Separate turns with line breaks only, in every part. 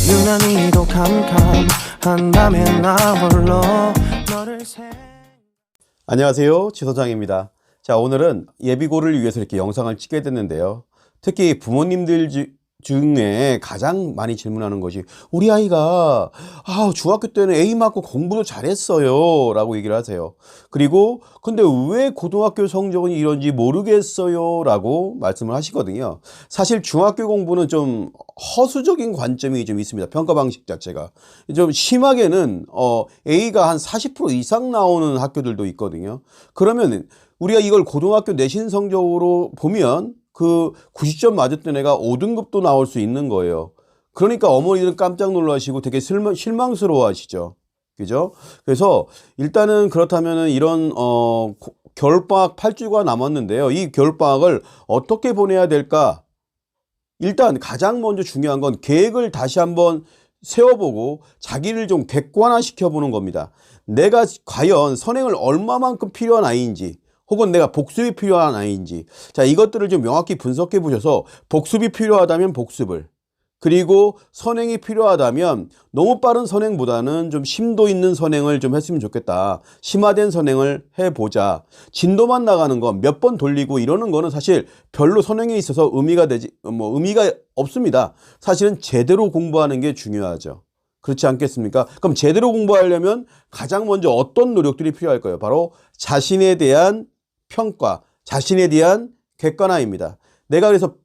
유난히도 캄캄한 밤에 나 홀로 너를
안녕하세요, 지소장입니다. 자, 오늘은 예비고를 위해서 이렇게 영상을 찍게 됐는데요. 특히 부모님들 중에 가장 많이 질문하는 것이 우리 아이가 중학교 때는 A 맞고 공부도 잘했어요 라고 얘기를 하세요. 그리고 근데 왜 고등학교 성적은 이런지 모르겠어요 라고 말씀을 하시거든요. 사실 중학교 공부는 좀 허수적인 관점이 좀 있습니다. 평가 방식 자체가 좀 심하게는 A가 한 40% 이상 나오는 학교들도 있거든요. 그러면 우리가 이걸 고등학교 내신 성적으로 보면 그 90점 맞았던 애가 5등급도 나올 수 있는 거예요. 그러니까 어머니들은 깜짝 놀라시고 되게 실망스러워 하시죠. 그죠? 그래서 일단은 그렇다면은 이런 겨울방학 8주가 남았는데요. 이 겨울방학을 어떻게 보내야 될까? 일단 가장 먼저 중요한 건 계획을 다시 한번 세워보고 자기를 좀 객관화시켜 보는 겁니다. 내가 과연 선행을 얼마만큼 필요한 아이인지, 혹은 내가 복습이 필요한 아이인지, 자, 이것들을 좀 명확히 분석해 보셔서 복습이 필요하다면 복습을, 그리고 선행이 필요하다면 너무 빠른 선행보다는 좀 심도 있는 선행을 좀 했으면 좋겠다. 심화된 선행을 해보자. 진도만 나가는 건 몇 번 돌리고 이러는 거는 사실 별로 선행에 있어서 의미가 없습니다. 사실은 제대로 공부하는 게 중요하죠. 그렇지 않겠습니까? 그럼 제대로 공부하려면 가장 먼저 어떤 노력들이 필요할까요? 바로 자신에 대한 평가, 자신에 대한 객관화입니다. 내가 그래서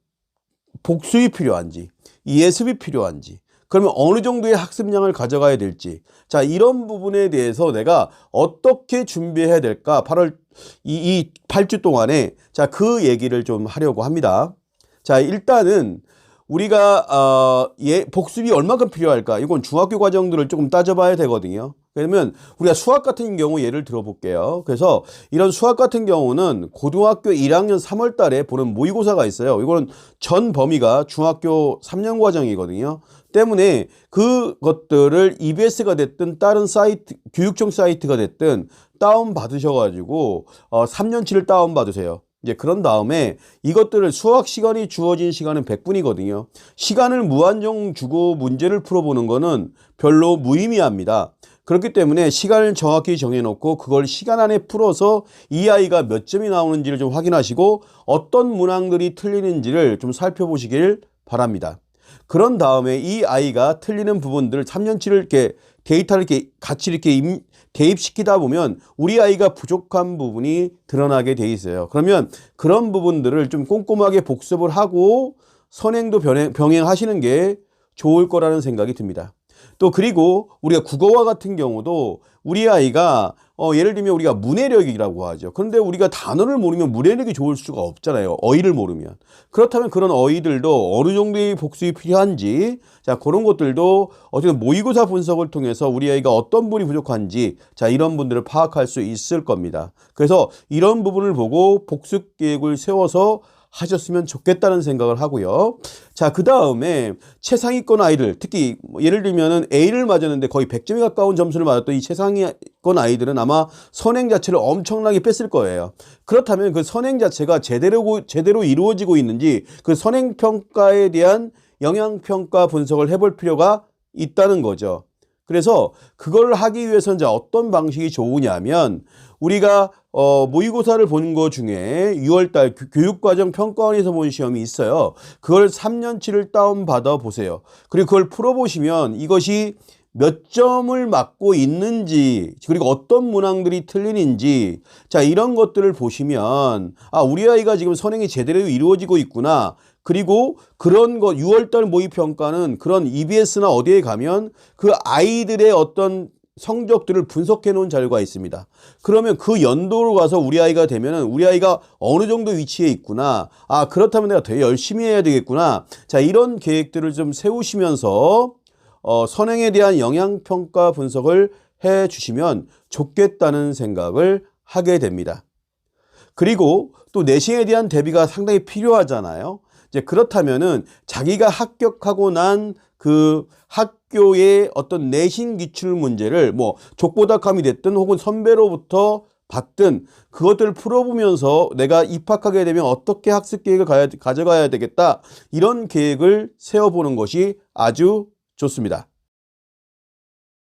복습이 필요한지, 예습이 필요한지, 그러면 어느 정도의 학습량을 가져가야 될지, 자, 이런 부분에 대해서 내가 어떻게 준비해야 될까? 8월 이 8주 동안에 자, 그 얘기를 좀 하려고 합니다. 자, 일단은 우리가 복습이 얼마큼 필요할까? 이건 중학교 과정들을 조금 따져봐야 되거든요. 그러면 우리가 수학 같은 경우 예를 들어볼게요. 그래서 이런 수학 같은 경우는 고등학교 1학년 3월 달에 보는 모의고사가 있어요. 이거는 전 범위가 중학교 3년 과정이거든요. 때문에 그것들을 EBS가 됐든 다른 사이트, 교육청 사이트가 됐든 다운 받으셔가지고 3년치를 다운 받으세요. 이제 그런 다음에 이것들을 수학 시간이 주어진 시간은 100분이거든요. 시간을 무한정 주고 문제를 풀어보는 거는 별로 무의미합니다. 그렇기 때문에 시간을 정확히 정해놓고 그걸 시간 안에 풀어서 이 아이가 몇 점이 나오는지를 좀 확인하시고 어떤 문항들이 틀리는지를 좀 살펴보시길 바랍니다. 그런 다음에 이 아이가 틀리는 부분들을 3년치를 이렇게 데이터를 이렇게 같이 이렇게 대입시키다 보면 우리 아이가 부족한 부분이 드러나게 돼 있어요. 그러면 그런 부분들을 좀 꼼꼼하게 복습을 하고 선행도 병행하시는 게 좋을 거라는 생각이 듭니다. 또 그리고 우리가 국어와 같은 경우도 우리 아이가 예를 들면 우리가 문해력이라고 하죠. 그런데 우리가 단어를 모르면 문해력이 좋을 수가 없잖아요. 어휘를 모르면. 그렇다면 그런 어휘들도 어느 정도의 복습이 필요한지, 자, 그런 것들도 어쨌든 모의고사 분석을 통해서 우리 아이가 어떤 부분이 부족한지, 자, 이런 분들을 파악할 수 있을 겁니다. 그래서 이런 부분을 보고 복습 계획을 세워서 하셨으면 좋겠다는 생각을 하고요. 자, 그 다음에 최상위권 아이들, 특히 예를 들면은 A를 맞았는데 거의 100점에 가까운 점수를 맞았던 이 최상위권 아이들은 아마 선행 자체를 엄청나게 뺐을 거예요. 그렇다면 그 선행 자체가 제대로 이루어지고 있는지 그 선행 평가에 대한 영향평가 분석을 해볼 필요가 있다는 거죠. 그래서 그걸 하기 위해서는 이제 어떤 방식이 좋으냐면 우리가 모의고사를 보는 것 중에 6월달 교육과정 평가원에서 본 시험이 있어요. 그걸 3년치를 다운받아 보세요. 그리고 그걸 풀어보시면 이것이 몇 점을 맞고 있는지, 그리고 어떤 문항들이 틀리는지, 자, 이런 것들을 보시면 우리 아이가 지금 선행이 제대로 이루어지고 있구나. 그리고 그런 거 6월달 모의평가는 그런 EBS나 어디에 가면 그 아이들의 어떤 성적들을 분석해 놓은 자료가 있습니다. 그러면 그 연도로 가서 우리 아이가 되면은 우리 아이가 어느 정도 위치에 있구나. 그렇다면 내가 더 열심히 해야 되겠구나. 자, 이런 계획들을 좀 세우시면서 선행에 대한 영향평가 분석을 해 주시면 좋겠다는 생각을 하게 됩니다. 그리고 또 내신에 대한 대비가 상당히 필요하잖아요. 이제 그렇다면은 자기가 합격하고 난 그 학교의 어떤 내신 기출 문제를 뭐 족보닥감이 됐든 혹은 선배로부터 받든 그것들을 풀어보면서 내가 입학하게 되면 어떻게 학습 계획을 가져가야 되겠다, 이런 계획을 세워보는 것이 아주 좋습니다.